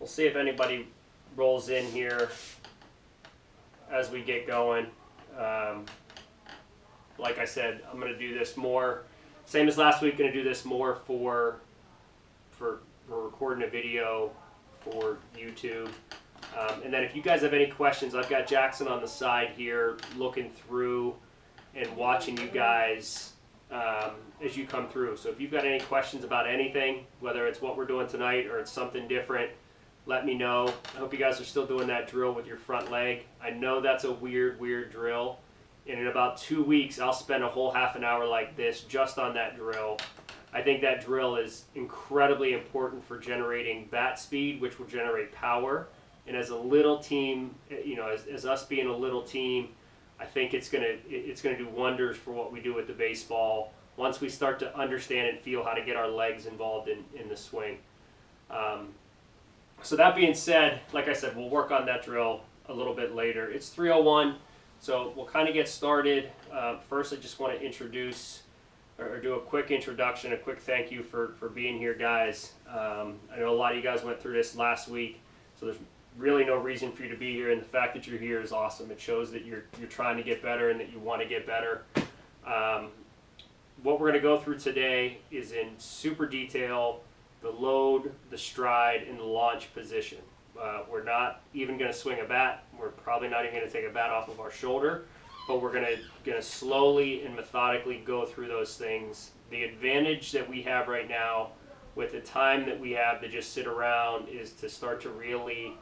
We'll see if anybody rolls in here as we get going. Like I said, I'm going to do this more, same as last week, going to do this more for recording a video for YouTube. And then if you guys have any questions, I've got Jackson on the side here looking through and watching you guys as you come through. So if you've got any questions about anything, whether it's what we're doing tonight or it's something different, let me know. I hope you guys are still doing that drill with your front leg. I know that's a weird drill. And in about 2 weeks, I'll spend a whole half an hour like this just on that drill. I think that drill is incredibly important for generating bat speed, which will generate power. And as a little team, you know, as us being a little team, I think it's gonna do wonders for what we do with the baseball once we start to understand and feel how to get our legs involved in the swing. So that being said, like I said, we'll work on that drill a little bit later. It's 3:01, so we'll kind of get started. First, I just want to introduce or do a quick introduction, a quick thank you for being here, guys. I know a lot of you guys went through this last week, so there's really no reason for you to be here, and the fact that you're here is awesome. It shows that you're trying to get better and that you want to get better. What we're going to go through today is in super detail the load, the stride, and the launch position. We're not even going to swing a bat. We're probably not even going to take a bat off of our shoulder, but we're going to slowly and methodically go through those things. The advantage that we have right now with the time that we have to just sit around is to start to really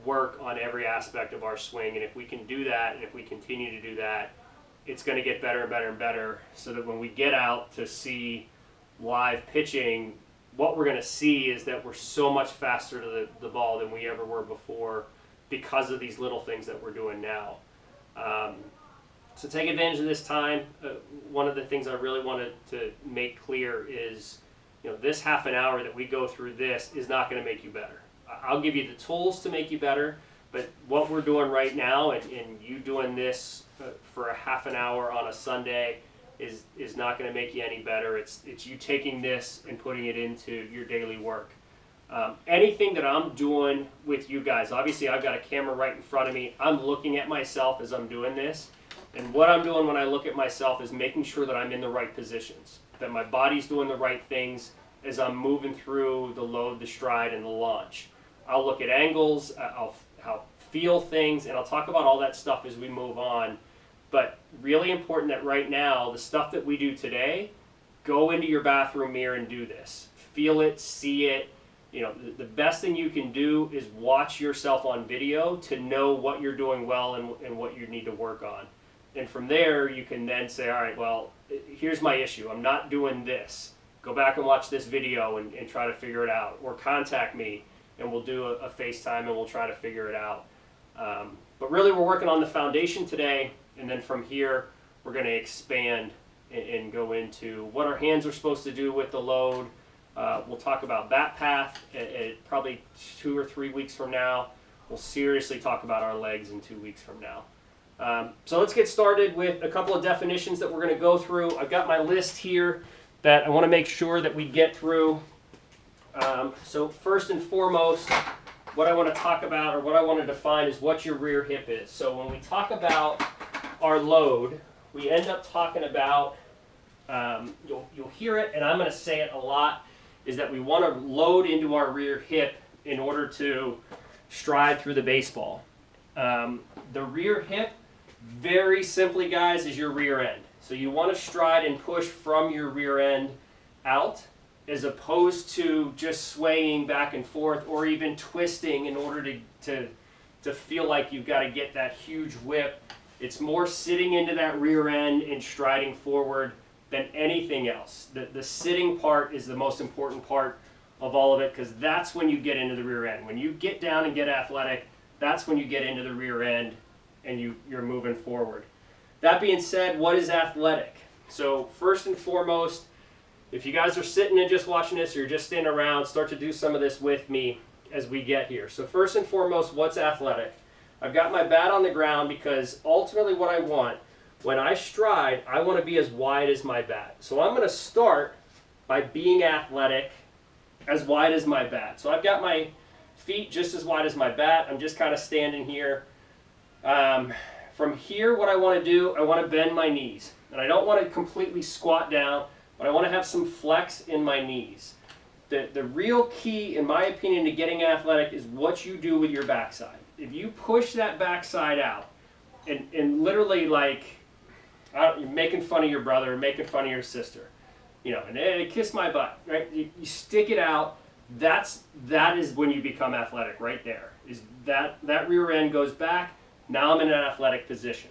work on every aspect of our swing. And if we can do that, and if we continue to do that, it's going to get better and better and better, so that when we get out to see live pitching, what we're going to see is that we're so much faster to the ball than we ever were before because of these little things that we're doing now. So take advantage of this time. One of the things I really wanted to make clear is, you know, this half an hour that we go through this is not going to make you better. I'll give you the tools to make you better, but what we're doing right now and you doing this for a half an hour on a Sunday is not going to make you any better. It's you taking this and putting it into your daily work. Anything that I'm doing with you guys, obviously I've got a camera right in front of me. I'm looking at myself as I'm doing this, and what I'm doing when I look at myself is making sure that I'm in the right positions, that my body's doing the right things as I'm moving through the load, the stride, and the launch. I'll look at angles, I'll feel things, and I'll talk about all that stuff as we move on. But really important that right now, the stuff that we do today, go into your bathroom mirror and do this. Feel it, see it. You know, the best thing you can do is watch yourself on video to know what you're doing well and what you need to work on. And from there, you can then say, all right, well, here's my issue. I'm not doing this. Go back and watch this video and try to figure it out. Or contact me, and we'll do a FaceTime and we'll try to figure it out. But really, we're working on the foundation today. And then from here, we're going to expand and go into what our hands are supposed to do with the load. We'll talk about bat path at probably 2 or 3 weeks from now. We'll seriously talk about our legs in 2 weeks from now. So let's get started with a couple of definitions that we're going to go through. I've got my list here that I want to make sure that we get through. So first and foremost, what I want to talk about, or what I want to define, is what your rear hip is. So when we talk about our load, we end up talking about, you'll hear it, and I'm going to say it a lot, is that we want to load into our rear hip in order to stride through the baseball. The rear hip, very simply, guys, is your rear end. So you want to stride and push from your rear end out, as opposed to just swaying back and forth or even twisting in order to feel like you've got to get that huge whip. It's more sitting into that rear end and striding forward than anything else. The sitting part is the most important part of all of it, because that's when you get into the rear end. When you get down and get athletic, that's when you get into the rear end and you're moving forward. That being said, what is athletic? So first and foremost, if you guys are sitting and just watching this, or you're just standing around, start to do some of this with me as we get here. So first and foremost, what's athletic? I've got my bat on the ground because ultimately what I want, when I stride, I want to be as wide as my bat. So I'm going to start by being athletic as wide as my bat. So I've got my feet just as wide as my bat. I'm just kind of standing here. From here, what I want to do, I want to bend my knees. And I don't want to completely squat down, but I want to have some flex in my knees. The real key, in my opinion, to getting athletic is what you do with your backside. If you push that backside out and literally like, you're making fun of your brother or making fun of your sister, you know, and hey, kiss my butt, right? You stick it out. That is when you become athletic right there. Is that rear end goes back. Now I'm in an athletic position.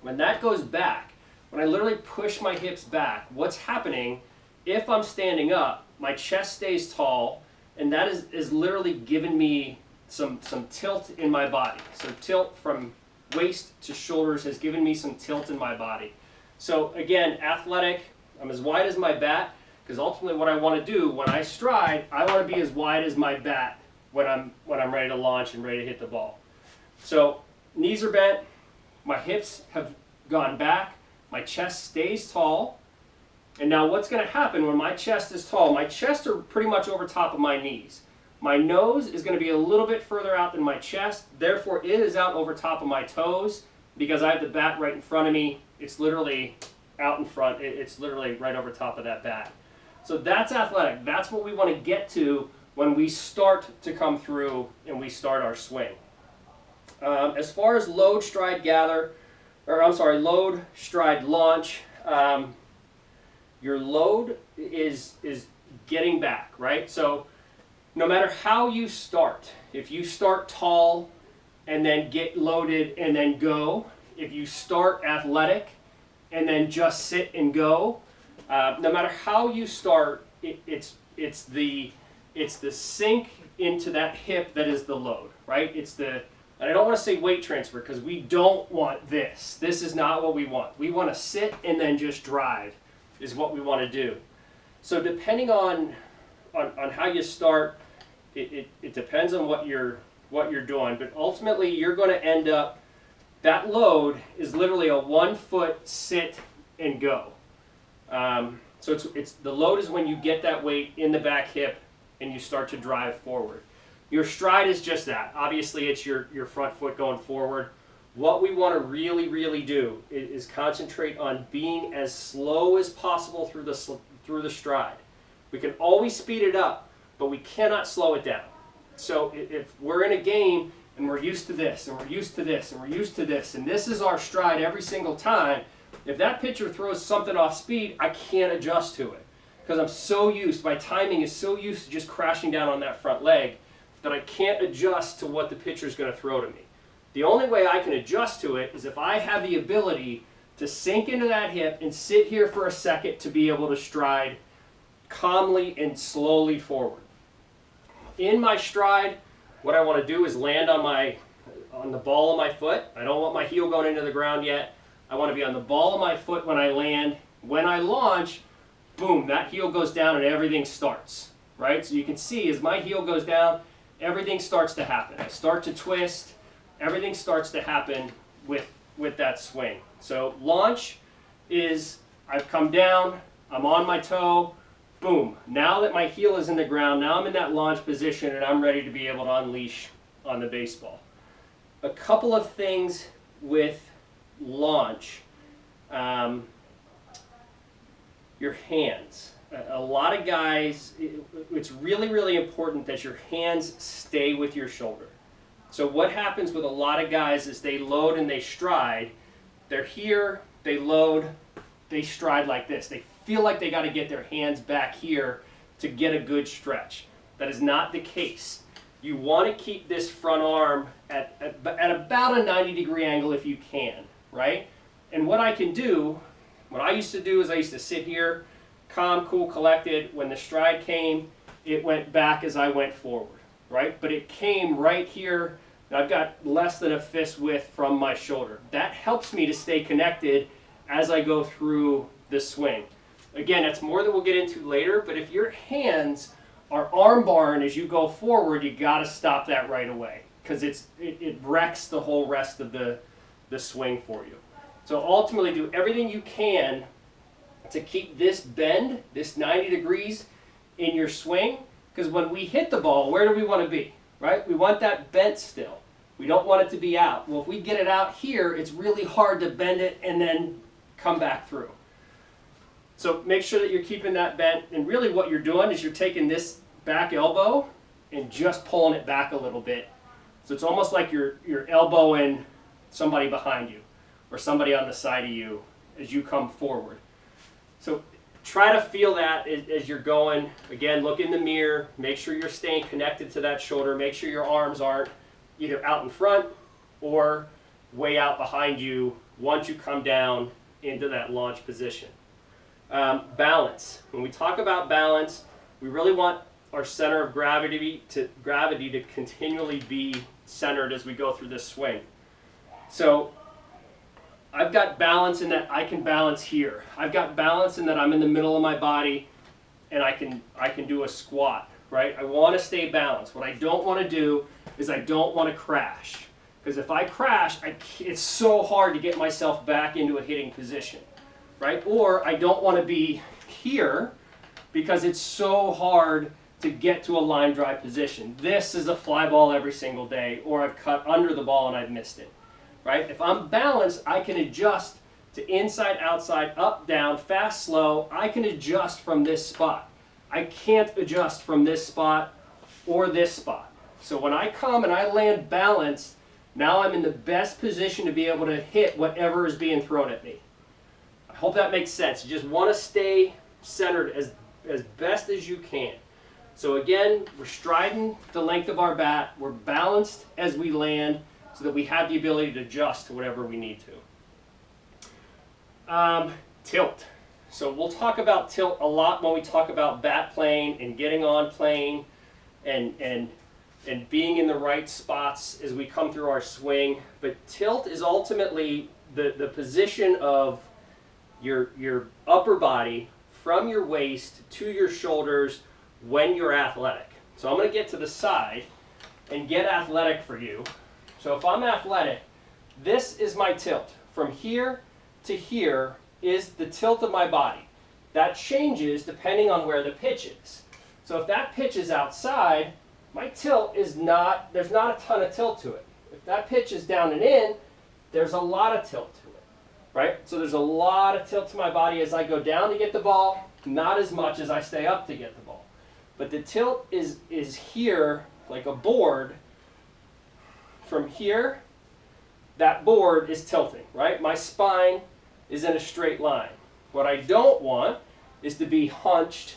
When that goes back, when I literally push my hips back, what's happening, if I'm standing up, my chest stays tall, and that is literally giving me some tilt in my body. So tilt from waist to shoulders has given me some tilt in my body. So again, athletic, I'm as wide as my bat, because ultimately what I want to do when I stride, I want to be as wide as my bat when I'm ready to launch and ready to hit the ball. So knees are bent, my hips have gone back, my chest stays tall, and now what's going to happen when my chest is tall? My chest are pretty much over top of my knees. My nose is going to be a little bit further out than my chest, therefore it is out over top of my toes because I have the bat right in front of me. It's literally out in front, it's literally right over top of that bat. So that's athletic. That's what we want to get to when we start to come through and we start our swing. As far as load, stride, load, stride, launch, your load is getting back, right? So no matter how you start, if you start tall and then get loaded and then go, if you start athletic and then just sit and go, no matter how you start, it's the sink into that hip that is the load, right? And I don't want to say weight transfer because we don't want this. This is not what we want. We want to sit and then just drive is what we want to do. So depending on how you start, it depends on what you're doing. But ultimately, you're going to end up, that load is literally a 1 foot sit and go. So the load is when you get that weight in the back hip and you start to drive forward. Your stride is just that. Obviously, it's your front foot going forward. What we want to really, really do is concentrate on being as slow as possible through the stride. We can always speed it up, but we cannot slow it down. So if we're in a game and we're used to this, and we're used to this, and we're used to this, and this is our stride every single time, if that pitcher throws something off speed, I can't adjust to it. Because I'm so used, my timing is so used to just crashing down on that front leg that I can't adjust to what the pitcher is going to throw to me. The only way I can adjust to it is if I have the ability to sink into that hip and sit here for a second to be able to stride calmly and slowly forward. In my stride, what I want to do is land on the ball of my foot. I don't want my heel going into the ground yet. I want to be on the ball of my foot when I land. When I launch, boom, that heel goes down and everything starts, right? So you can see as my heel goes down, everything starts to happen. I start to twist. Everything starts to happen with that swing. So launch is I've come down, I'm on my toe, boom. Now that my heel is in the ground, now I'm in that launch position and I'm ready to be able to unleash on the baseball. A couple of things with launch. Your hands. A lot of guys, it's really, really important that your hands stay with your shoulder. So what happens with a lot of guys is they load and they stride. They're here, they load, they stride like this. They feel like they got to get their hands back here to get a good stretch. That is not the case. You want to keep this front arm at about a 90-degree angle if you can, right? And what I can do, what I used to do is I used to sit here, calm, cool, collected. When the stride came, it went back as I went forward, right? But it came right here. I've got less than a fist width from my shoulder. That helps me to stay connected as I go through the swing. Again, that's more that we'll get into later, but if your hands are arm barring as you go forward, you got to stop that right away because it wrecks the whole rest of the swing for you. So ultimately, do everything you can to keep this bend, this 90 degrees in your swing, because when we hit the ball, where do we want to be? right? We want that bent still. We don't want it to be out. Well, if we get it out here, it's really hard to bend it and then come back through. So make sure that you're keeping that bent, and really what you're doing is you're taking this back elbow and just pulling it back a little bit. So it's almost like you're elbowing somebody behind you or somebody on the side of you as you come forward. So try to feel that as you're going. Again, look in the mirror, make sure you're staying connected to that shoulder, make sure your arms aren't either out in front or way out behind you once you come down into that launch position. Balance. When we talk about balance, we really want our center of gravity to continually be centered as we go through this swing. So I've got balance in that I can balance here. I've got balance in that I'm in the middle of my body and I can do a squat, right? I want to stay balanced. What I don't want to do is I don't want to crash. Because if I crash, it's so hard to get myself back into a hitting position, right? Or I don't want to be here because it's so hard to get to a line drive position. This is a fly ball every single day, or I've cut under the ball and I've missed it, right? If I'm balanced, I can adjust to inside, outside, up, down, fast, slow. I can adjust from this spot. I can't adjust from this spot or this spot. So when I come and I land balanced, now I'm in the best position to be able to hit whatever is being thrown at me. I hope that makes sense. You just want to stay centered as best as you can. So again, we're striding the length of our bat. We're balanced as we land so that we have the ability to adjust to whatever we need to. Tilt. So we'll talk about tilt a lot when we talk about bat playing and getting on plane and being in the right spots as we come through our swing. But tilt is ultimately the position of your upper body from your waist to your shoulders when you're athletic. So I'm going to get to the side and get athletic for you. So if I'm athletic, this is my tilt. From here to here is the tilt of my body. That changes depending on where the pitch is. So if that pitch is outside, my tilt is not, there's not a ton of tilt to it. If that pitch is down and in, there's a lot of tilt to it, right? So there's a lot of tilt to my body as I go down to get the ball, not as much as I stay up to get the ball. But the tilt is here, like a board. From here, that board is tilting, right? My spine is in a straight line. What I don't want is to be hunched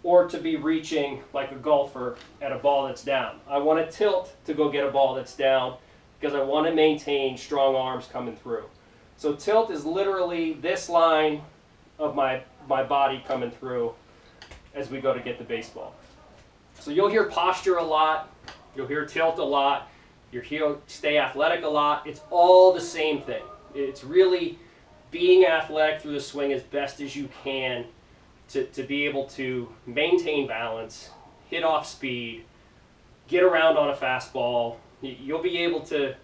or to be reaching like a golfer at a ball that's down. I want to tilt to go get a ball that's down because I want to maintain strong arms coming through. So tilt is literally this line of my body coming through as we go to get the baseball. So you'll hear posture a lot, you'll hear tilt a lot, you'll hear stay athletic a lot. It's all the same thing. It's really being athletic through the swing as best as you can to be able to maintain balance, hit off speed, get around on a fastball. You'll be able to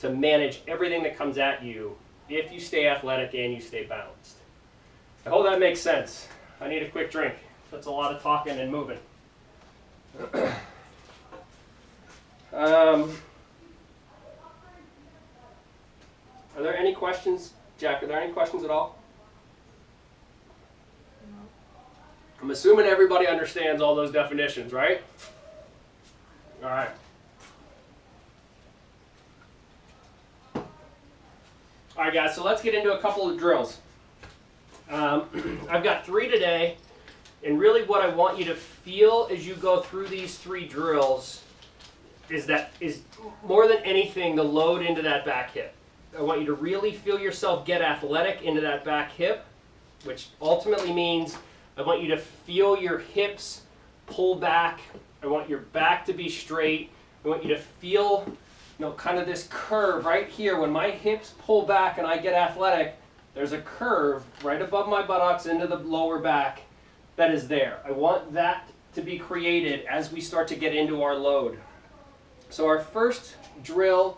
manage everything that comes at you if you stay athletic and you stay balanced. I hope that makes sense. I need a quick drink. That's a lot of talking and moving. Are there any questions? Jack, are there any questions at all? No. I'm assuming everybody understands all those definitions, right? All right. All right, guys, so let's get into a couple of drills. I've got 3 today, and really what I want you to feel as you go through these 3 drills is more than anything the load into that back hip. I want you to really feel yourself get athletic into that back hip, which ultimately means I want you to feel your hips pull back. I want your back to be straight. I want you to feel, kind of this curve right here. When my hips pull back and I get athletic, there's a curve right above my buttocks into the lower back that is there. I want that to be created as we start to get into our load. So our first drill,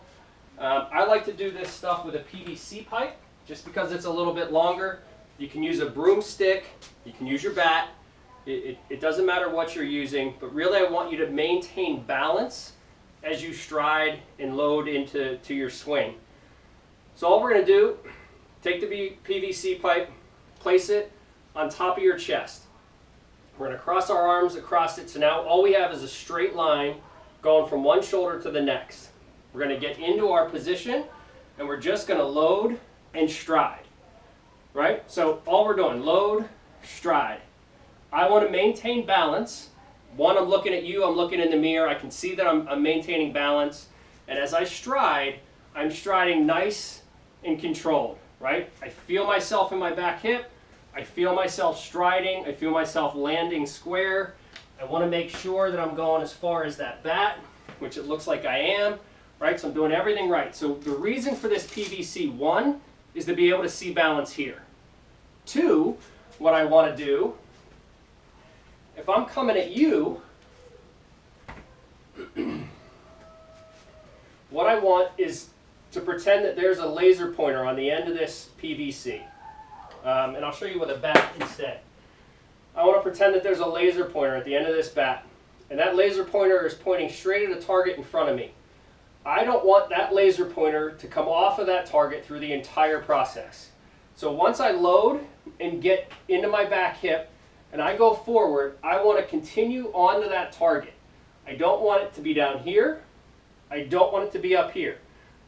I like to do this stuff with a PVC pipe just because it's a little bit longer. You can use a broomstick, you can use your bat. It doesn't matter what you're using, but really I want you to maintain balance as you stride and load into your swing. So all we're going to do, take the PVC pipe, place it on top of your chest. We're going to cross our arms across it, so now all we have is a straight line going from one shoulder to the next. We're going to get into our position, and we're just going to load and stride. Right? So all we're doing, load, stride. I want to maintain balance. One, I'm looking at you, I'm looking in the mirror, I can see that I'm maintaining balance. And as I stride, I'm striding nice and controlled, right? I feel myself in my back hip, I feel myself striding, I feel myself landing square. I want to make sure that I'm going as far as that bat, which it looks like I am, right? So I'm doing everything right. So the reason for this PVC, one, is to be able to see balance here. Two, what I want to do, if I'm coming at you, what I want is to pretend that there's a laser pointer on the end of this PVC. And I'll show you with a bat instead. I want to pretend that there's a laser pointer at the end of this bat. And that laser pointer is pointing straight at a target in front of me. I don't want that laser pointer to come off of that target through the entire process. So once I load and get into my back hip and I go forward, I want to continue onto that target. I don't want it to be down here. I don't want it to be up here.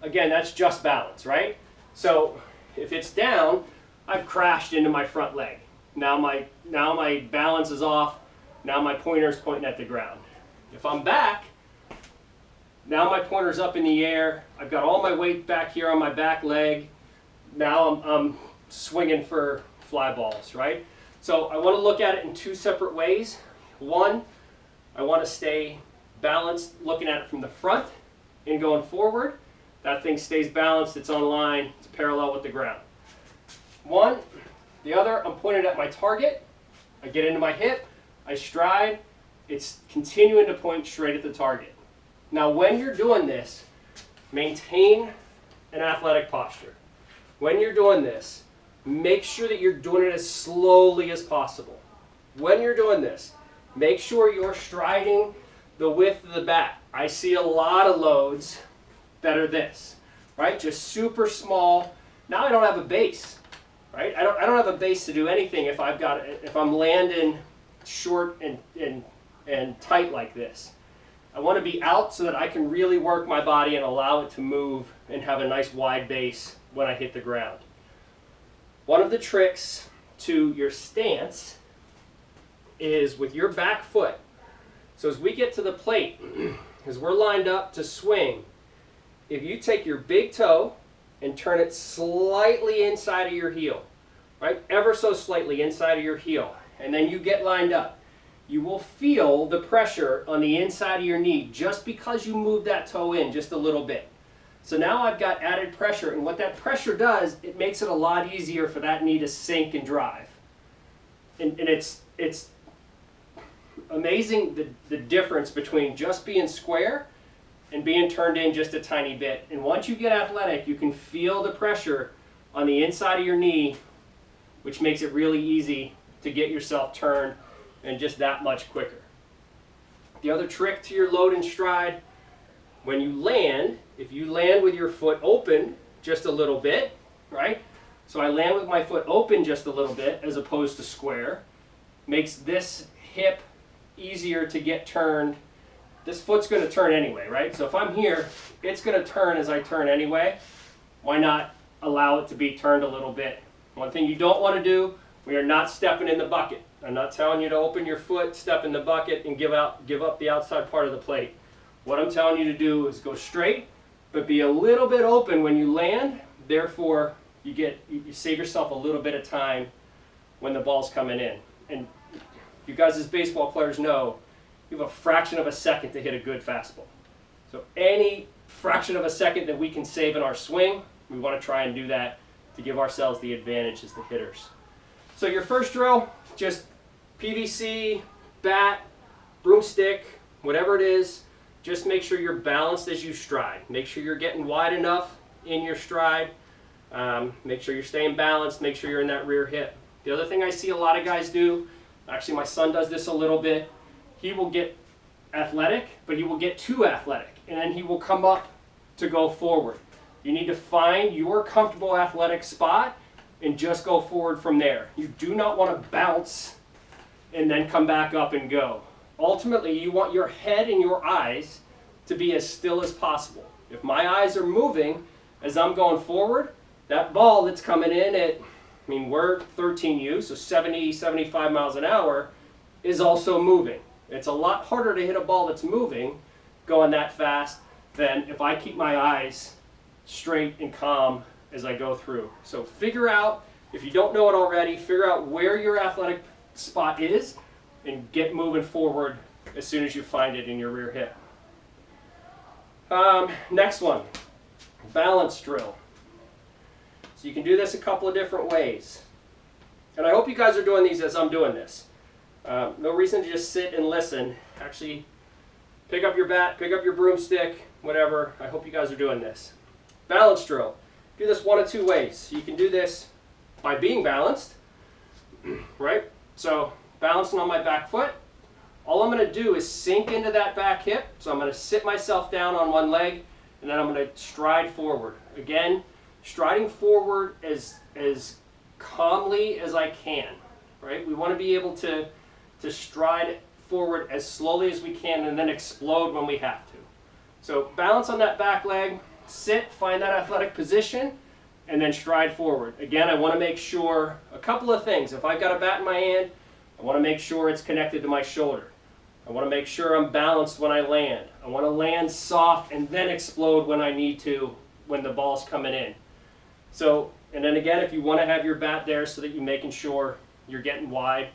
Again, that's just balance, right? So if it's down, I've crashed into my front leg. Now my balance is off. Now my pointer's pointing at the ground. If I'm back, now my pointer's up in the air. I've got all my weight back here on my back leg. Now I'm swinging for fly balls, right? So I want to look at it in two separate ways. One, I want to stay balanced looking at it from the front and going forward. That thing stays balanced, it's on line, it's parallel with the ground. One, the other, I'm pointed at my target. I get into my hip, I stride, it's continuing to point straight at the target. Now when you're doing this, maintain an athletic posture. When you're doing this, make sure that you're doing it as slowly as possible. When you're doing this, make sure you're striding the width of the bat. I see a lot of loads that are this, right? Just super small. Now I don't have a base, right? I don't have a base to do anything if I'm landing short and tight like this. I want to be out so that I can really work my body and allow it to move and have a nice wide base when I hit the ground. One of the tricks to your stance is with your back foot. So as we get to the plate, as we're lined up to swing, if you take your big toe and turn it slightly inside of your heel, right? Ever so slightly inside of your heel, and then you get lined up, you will feel the pressure on the inside of your knee just because you move that toe in just a little bit. So now I've got added pressure, and what that pressure does, it makes it a lot easier for that knee to sink and drive. And it's amazing the difference between just being square and being turned in just a tiny bit. And once you get athletic, you can feel the pressure on the inside of your knee, which makes it really easy to get yourself turned and just that much quicker. The other trick to your load and stride, when you land, if you land with your foot open just a little bit, right? So I land with my foot open just a little bit as opposed to square, makes this hip easier to get turned. This foot's going to turn anyway, right? So if I'm here, it's going to turn as I turn anyway. Why not allow it to be turned a little bit? One thing you don't want to do, we are not stepping in the bucket. I'm not telling you to open your foot, step in the bucket, and give up the outside part of the plate. What I'm telling you to do is go straight, but be a little bit open when you land. Therefore, you save yourself a little bit of time when the ball's coming in. And you guys as baseball players know, you have a fraction of a second to hit a good fastball. So any fraction of a second that we can save in our swing, we want to try and do that to give ourselves the advantage as the hitters. So your first drill, just PVC, bat, broomstick, whatever it is, just make sure you're balanced as you stride. Make sure you're getting wide enough in your stride. Make sure you're staying balanced. Make sure you're in that rear hip. The other thing I see a lot of guys do, actually my son does this a little bit, he will get athletic, but he will get too athletic. and then he will come up to go forward. You need to find your comfortable athletic spot and just go forward from there. You do not want to bounce and then come back up and go. Ultimately, you want your head and your eyes to be as still as possible. If my eyes are moving as I'm going forward, that ball that's coming in at, I mean, we're 13U, so 70, 75 miles an hour, is also moving. It's a lot harder to hit a ball that's moving going that fast than if I keep my eyes straight and calm as I go through. So figure out, if you don't know it already, figure out where your athletic spot is and get moving forward as soon as you find it in your rear hip. Next one, balance drill. So you can do this a couple of different ways. And I hope you guys are doing these as I'm doing this. No reason to just sit and listen. Actually, pick up your bat, pick up your broomstick, whatever. I hope you guys are doing this. Balance drill. Do this one of two ways. You can do this by being balanced, right? So balancing on my back foot. All I'm going to do is sink into that back hip. So I'm going to sit myself down on one leg, and then I'm going to stride forward. Again, striding forward as calmly as I can, right? We want to be able to stride forward as slowly as we can and then explode when we have to. So balance on that back leg, sit, find that athletic position, and then stride forward. Again, I want to make sure a couple of things. If I've got a bat in my hand, I want to make sure it's connected to my shoulder. I want to make sure I'm balanced when I land. I want to land soft and then explode when I need to, when the ball's coming in. So, and then again, if you want to have your bat there so that you're making sure you're getting wide,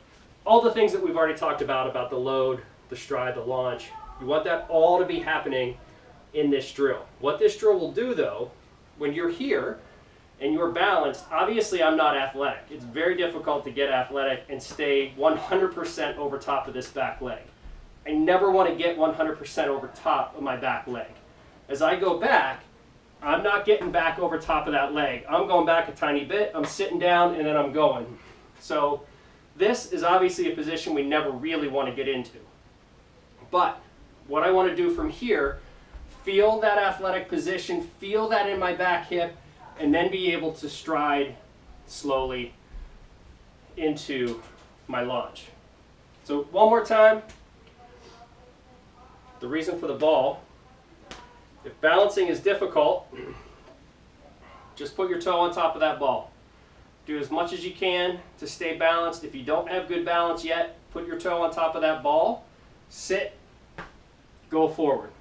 all the things that we've already talked about the load, the stride, the launch, you want that all to be happening in this drill. What this drill will do though, when you're here and you're balanced, obviously I'm not athletic. It's very difficult to get athletic and stay 100% over top of this back leg. I never want to get 100% over top of my back leg. As I go back, I'm not getting back over top of that leg. I'm going back a tiny bit, I'm sitting down, and then I'm going. So this is obviously a position we never really want to get into. But what I want to do from here, feel that athletic position, feel that in my back hip, and then be able to stride slowly into my launch. So one more time. The reason for the ball, if balancing is difficult, just put your toe on top of that ball. Do as much as you can to stay balanced. If you don't have good balance yet, put your toe on top of that ball, sit, go forward.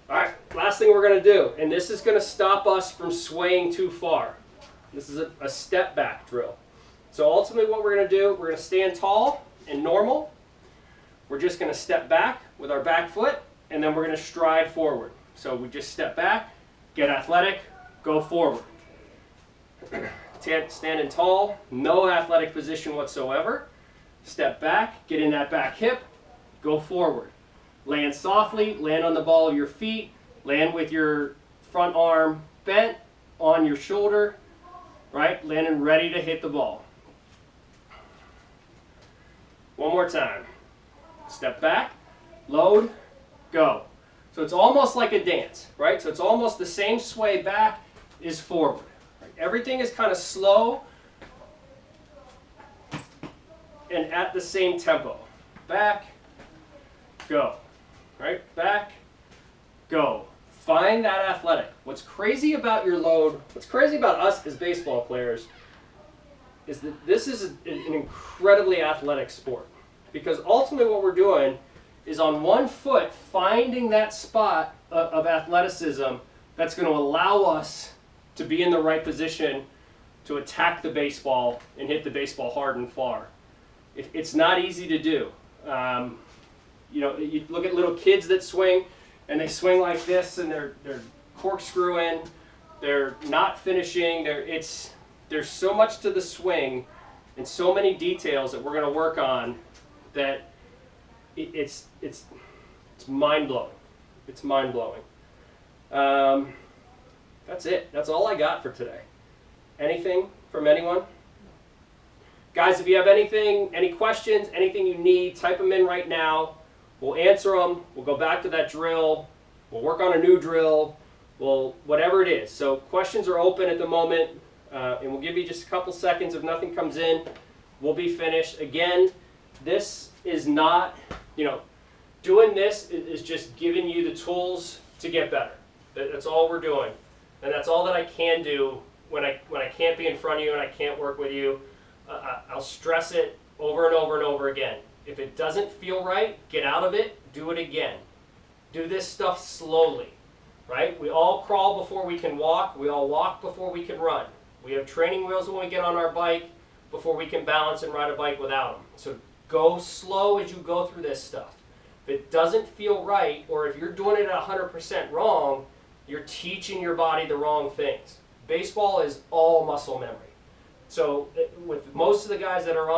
All right, last thing we're going to do, and this is going to stop us from swaying too far. This is a step back drill. So ultimately what we're going to do, we're going to stand tall and normal. We're just going to step back with our back foot, and then we're going to stride forward. So we just step back, get athletic, go forward. Standing tall, no athletic position whatsoever. Step back, get in that back hip, go forward. Land softly, land on the ball of your feet, land with your front arm bent on your shoulder, right? Landing ready to hit the ball. One more time. Step back, load, go. So it's almost like a dance, right? So it's almost the same sway back is forward. Right? Everything is kind of slow and at the same tempo. Back, go. Right? Back, go. Find that athletic. What's crazy about your load, what's crazy about us as baseball players is that this is an incredibly athletic sport. Because ultimately what we're doing is on one foot finding that spot of athleticism that's going to allow us to be in the right position to attack the baseball and hit the baseball hard and far. It's not easy to do. You know, you look at little kids that swing, and they swing like this, and they're corkscrewing, they're not finishing. There's so much to the swing and so many details that we're going to work on that it's mind-blowing. It's mind-blowing. That's it. That's all I got for today. Anything from anyone? Guys, if you have any questions, anything you need, type them in right now. We'll answer them. We'll go back to that drill. We'll work on a new drill. Whatever it is. So questions are open at the moment, and we'll give you just a couple seconds. If nothing comes in, we'll be finished. Again, this is not, doing this is just giving you the tools to get better. That's all we're doing, and that's all that I can do when I can't be in front of you and I can't work with you. I'll stress it over and over and over again. If it doesn't feel right, get out of it, do it again. Do this stuff slowly, right? We all crawl before we can walk. We all walk before we can run. We have training wheels when we get on our bike before we can balance and ride a bike without them. So go slow as you go through this stuff. If it doesn't feel right, or if you're doing it at 100% wrong, you're teaching your body the wrong things. Baseball is all muscle memory. So with most of the guys that are on